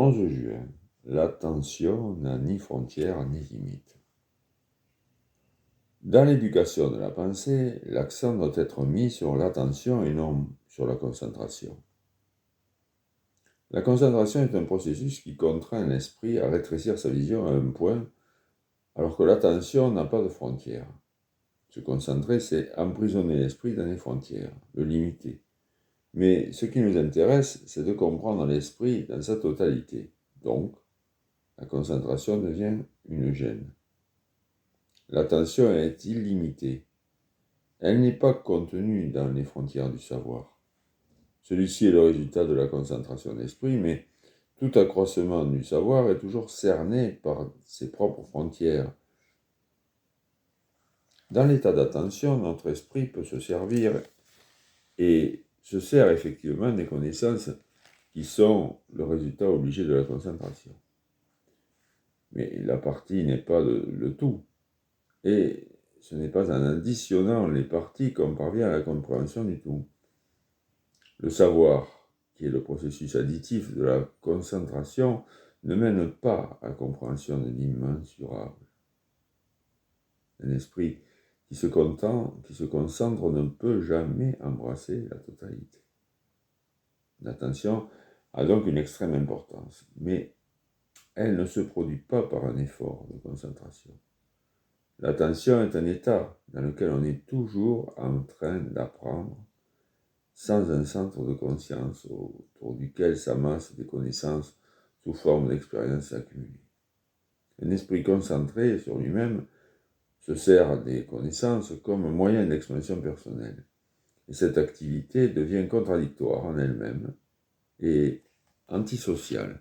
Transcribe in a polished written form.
11 juin. L'attention n'a ni frontières ni limites. Dans l'éducation de la pensée, l'accent doit être mis sur l'attention et non sur la concentration. La concentration est un processus qui contraint l'esprit à rétrécir sa vision à un point, alors que l'attention n'a pas de frontières. Se concentrer, c'est emprisonner l'esprit dans les frontières, le limiter. Mais ce qui nous intéresse, c'est de comprendre l'esprit dans sa totalité. Donc, la concentration devient une gêne. L'attention est illimitée. Elle n'est pas contenue dans les frontières du savoir. Celui-ci est le résultat de la concentration d'esprit, mais tout accroissement du savoir est toujours cerné par ses propres frontières. Dans l'état d'attention, notre esprit peut se servir et se sert effectivement des connaissances qui sont le résultat obligé de la concentration. Mais la partie n'est pas le tout. Et ce n'est pas en additionnant les parties qu'on parvient à la compréhension du tout. Le savoir, qui est le processus additif de la concentration, ne mène pas à la compréhension de l'immensurable. Un esprit qui se concentre ne peut jamais embrasser la totalité. L'attention a donc une extrême importance, mais elle ne se produit pas par un effort de concentration. L'attention est un état dans lequel on est toujours en train d'apprendre, sans un centre de conscience autour duquel s'amassent des connaissances sous forme d'expériences accumulées. Un esprit concentré sur lui-même se sert des connaissances comme moyen d'expression personnelle. Et cette activité devient contradictoire en elle-même et antisociale.